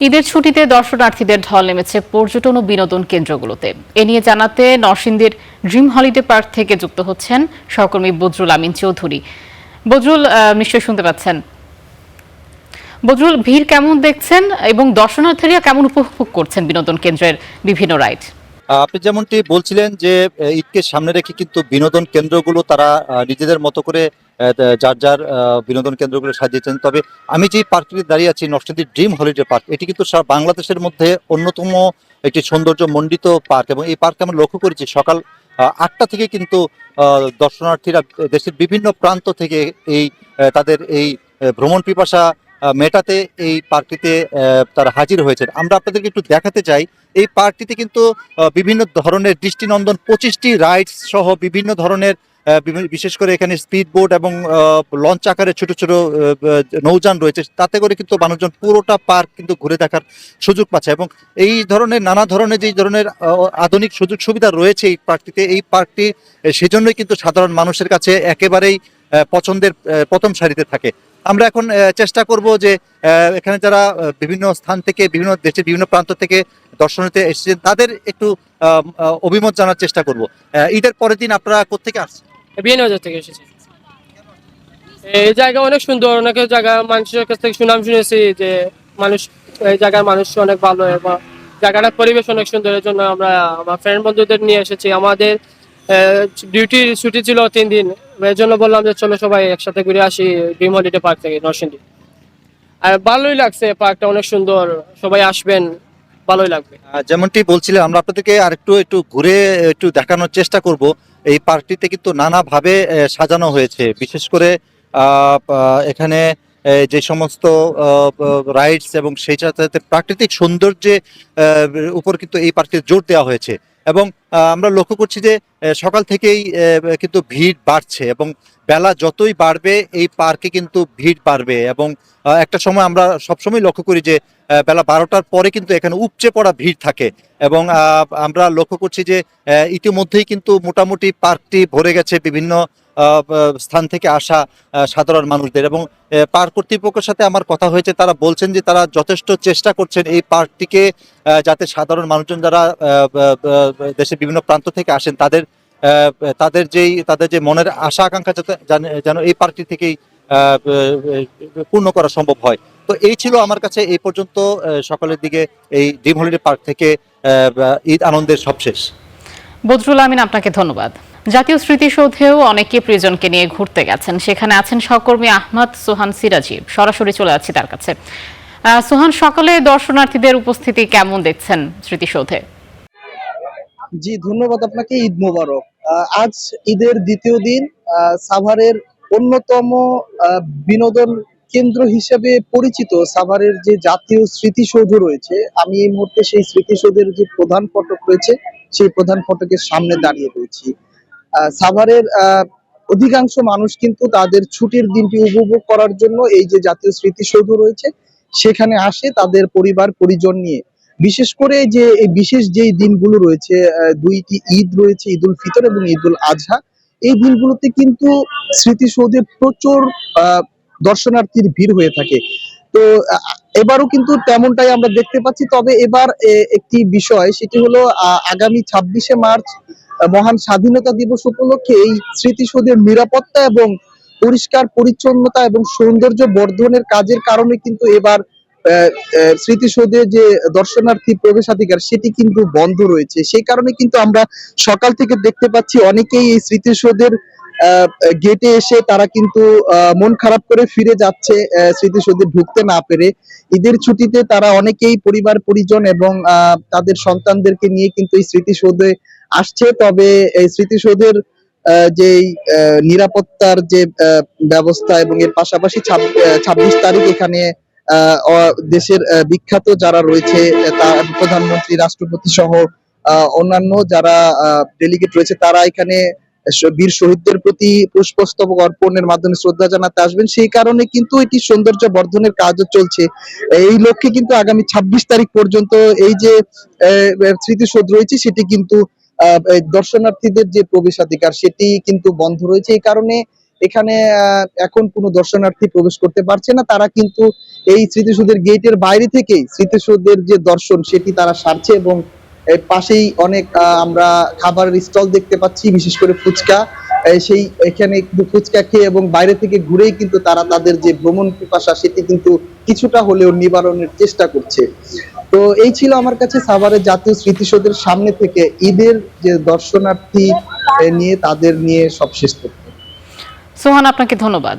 ঈদের ছুটিতে দর্শনার্থীদের ঢল নেমেছে পর্যটন ও বিনোদন কেন্দ্রগুলোতে। এ নিয়ে জানাতে নরসিংদীর ড্রিম হলিডে পার্ক থেকে যুক্ত হচ্ছেন সহকর্মী বজরুল আমিন চৌধুরী। বজরুল, নিশ্চয়ই শুনতে পাচ্ছেন। বজরুল, ভিড় কেমন দেখছেন এবং দর্শনার্থীরা কেমন উপভোগ করছেন বিনোদন কেন্দ্রের বিভিন্ন রাইড? আপনি যেমনটি বলছিলেন যে ঈদকে সামনে রেখে কিন্তু বিনোদন কেন্দ্রগুলো তারা নিজেদের মতো করে যার যার বিনোদন কেন্দ্রগুলো সাজিয়েছেন। তবে আমি যে পার্কটি দাঁড়িয়ে আছি, নরসিংদী ড্রিম হলিডে পার্ক, এটি কিন্তু সারা বাংলাদেশের মধ্যে অন্যতম একটি সৌন্দর্য মণ্ডিত পার্ক। এবং এই পার্কে আমরা লক্ষ্য করেছি সকাল 8টা থেকে কিন্তু দর্শনার্থীরা দেশের বিভিন্ন প্রান্ত থেকে এই তাদের এই ভ্রমণ পিপাসা মেটাতে এই পার্কটিতে তারা হাজির হয়েছেন। আমরা আপনাদেরকে একটু দেখাতে চাই, এই পার্কটিতে কিন্তু বিভিন্ন ধরনের দৃষ্টিনন্দন 25টি রাইডস সহ বিভিন্ন ধরনের বিশেষ করে এখানে স্পিড বোট এবং লঞ্চ আকারে ছোট ছোট নৌযান রয়েছে। তাতে করে কিন্তু মানুষজন পুরোটা পার্ক কিন্তু ঘুরে দেখার সুযোগ পাচ্ছে। এবং এই ধরনের নানা ধরনের যেই ধরনের আধুনিক সুযোগ সুবিধা রয়েছে এই পার্কটিতে, এই পার্কটি সেজন্যই কিন্তু সাধারণ মানুষের কাছে একেবারেই পছন্দের প্রথম সারিতে থাকে। আমরা এখন চেষ্টা করব যে এখানে যারা বিভিন্ন স্থান থেকে, বিভিন্ন দেশের বিভিন্ন প্রান্ত থেকে দর্শনার্থী এসেছেন, তাদের একটু অভিমত জানার চেষ্টা করব। ঈদের পরের দিন আপনারা কোত্থেকে আসছেন? বিয়ানীবাজার থেকে এসেছি। এই জায়গা অনেক সুন্দর, অনেক জায়গা মানুষের কাছ থেকে সুনাম শুনেছি যে মানুষ, এই জায়গার মানুষ অনেক ভালো এবং জায়গাটার পরিবেশ অনেক সুন্দর। এর জন্য আমরা আমার ফ্রেন্ড বন্ধুদের নিয়ে এসেছি। আমাদের ডিউটি ছুটি ছিল 3 দিন, এর জন্য বললাম যে চলো সবাই একসাথে ঘুরে আসি ড্রিম হলিডে পার্ক থেকে নরসিংদী। আর ভালোই লাগছে, পার্কটা অনেক সুন্দর, সবাই আসবেন, ভালোই লাগবে। যেমনটি বলছিলাম, আমরা আপনাদেরকে আরেকটু একটু ঘুরে একটু দেখানোর চেষ্টা করব। এই পার্কটিতে কিন্তু নানাভাবে সাজানো হয়েছে। বিশেষ করে এখানে যে সমস্ত রাইডস এবং সেই সাথে প্রাকৃতিক সৌন্দর্যের উপর কিন্তু এই পার্কটিতে জোর দেওয়া হয়েছে। এবং আমরা লক্ষ্য করছি যে সকাল থেকেই কিন্তু ভিড় বাড়ছে এবং বেলা যতই বাড়বে এই পার্কে কিন্তু ভিড় বাড়বে। এবং একটা সময় আমরা সবসময় লক্ষ্য করি যে বেলা 12টার পরে কিন্তু এখানে উপচে পড়া ভিড় থাকে। এবং আমরা লক্ষ্য করছি যে ইতিমধ্যেই কিন্তু মোটামুটি পার্কটি ভরে গেছে বিভিন্ন স্থান থেকে আসা সাধারণ মানুষদের। এবং পার্ক কর্তৃপক্ষের সাথে আমার কথা হয়েছে, তারা বলছেন যে তারা যথেষ্ট চেষ্টা করছেন এই পার্কটিকে যাতে সাধারণ মানুষজন যারা দেশের বিভিন্ন প্রান্ত থেকে আসেন তাদের তাদের যে মনের আশা আকাঙ্ক্ষা যেন এই পার্কটি থেকেই পূর্ণ করা সম্ভব হয়। তো এই ছিল আমার কাছে এই পর্যন্ত সকালের দিকে এই ড্রিম হলিডে পার্ক থেকে ঈদ আনন্দের সবশেষ। বজরুল আমিন, আপনাকে ধন্যবাদ। জাতীয় স্মৃতিসৌধেও অনেকে প্রিয়জনকে নিয়ে ঘুরতে গেছেন। সেখানে আছেন সহকর্মী আহমদ সোহান সিরাজি। সরাসরি চলে যাচ্ছি তার কাছে। সোহান, সকালে দর্শনার্থীদের উপস্থিতি কেমন দেখছেন স্মৃতিসৌধে? জি, ধন্যবাদ আপনাকে। ঈদ মোবারক। আজ ঈদের দ্বিতীয় দিন। সাভারের অন্যতম বিনোদন কেন্দ্র হিসেবে পরিচিত সাভারের যে জাতীয় স্মৃতিসৌধ রয়েছে, আমি এই মুহূর্তে সেই স্মৃতিসৌধের যে প্রধান ফটক রয়েছে সেই প্রধান ফটকের সামনে দাঁড়িয়ে রয়েছি। সাভারের অধিকাংশ মানুষ কিন্তু তাদের ছুটির দিনটি উপভোগ করার জন্য এই যে জাতীয় স্মৃতিসৌধ রয়েছে সেখানে আসে তাদের পরিবার পরিজন নিয়ে। বিশেষ করে যে এই বিশেষ যেই দিনগুলো রয়েছে, দুইটি ঈদ রয়েছে, ঈদ উল ফিতর এবং ঈদ উল আজহা। এই দিনগুলোতে কিন্তু স্মৃতিসৌধে প্রচুর দর্শনার্থীর ভিড় হয়ে থাকে। তো এবারও কিন্তু তেমনটাই আমরা দেখতে পাচ্ছি। তবে এবার একটি বিষয়, সেটি হলো আগামী 26শে মার্চ মহান স্বাধীনতা দিবস উপলক্ষে এই স্মৃতিসৌধের নিরাপত্তা এবং পরিষ্কার পরিচ্ছন্নতা এবং সৌন্দর্য বর্ধনের কাজের কারণে কিন্তু এবার স্মৃতিসৌধে যে দর্শনার্থী প্রবেশাধিকার সেটি কিন্তু বন্ধ রয়েছে। সেই কারণে কিন্তু আমরা সকাল থেকে দেখতে পাচ্ছি অনেকেই এই স্মৃতিসৌধের গেটে এসে তারা কিন্তু মন খারাপ করে ফিরে যাচ্ছে স্মৃতিসৌধে ঢুকতে না পেরে। ঈদের ছুটিতে তারা অনেকেই পরিবার পরিজন এবং তাদের সন্তানদেরকে নিয়ে কিন্তু এই স্মৃতিসৌধে আসছে। তবে এই স্মৃতিসৌধের যে নিরাপত্তার যে ব্যবস্থা এবং এর পাশাপাশি 26 তারিখ এখানে দেশের বিখ্যাত যারা রয়েছে, তার প্রধানমন্ত্রী, রাষ্ট্রপতি সহ অন্যান্য যারা ডেলিগেট রয়েছে, তারা এখানে বীর শহীদদের প্রতি পুষ্পস্তবক অর্পণের মাধ্যমে শ্রদ্ধা জানাতে আসবেন। সেই কারণে কিন্তু এটি সৌন্দর্য বর্ধনের কাজও চলছে। এই লক্ষ্যে কিন্তু আগামী 26 তারিখ পর্যন্ত এই যে স্মৃতিসৌধ রয়েছে সেটি কিন্তু দর্শনার্থীদের যে প্রবেশাধিকার সেটি কিন্তু বন্ধ রয়েছে। এই কারণে এখানে এখন কোনো দর্শনার্থী প্রবেশ করতে পারছে না। তারা কিন্তু এই স্মৃতিসৌধের গেটের বাইরে থেকেই স্মৃতিসৌধের যে দর্শন সেটি তারা সারছে, এবং এর পাশেই অনেক আমরা খাবারের স্টল দেখতে পাচ্ছি, বিশেষ করে ফুচকা। সেই এখানে কিন্তু ফুচকা খেয়ে এবং বাইরে থেকে ঘুরেই কিন্তু তারা তাদের যে ভ্রমণ পিপাসা সেটি কিন্তু কিছুটা হলেও নিবারণের চেষ্টা করছে। তো এই ছিল আমার কাছে সাভারের জাতীয় স্মৃতিসৌধের সামনে থেকে ঈদের যে দর্শনার্থী নিয়ে তাদের নিয়ে সবশেষ তথ্য। সোহান, আপনাকে ধন্যবাদ।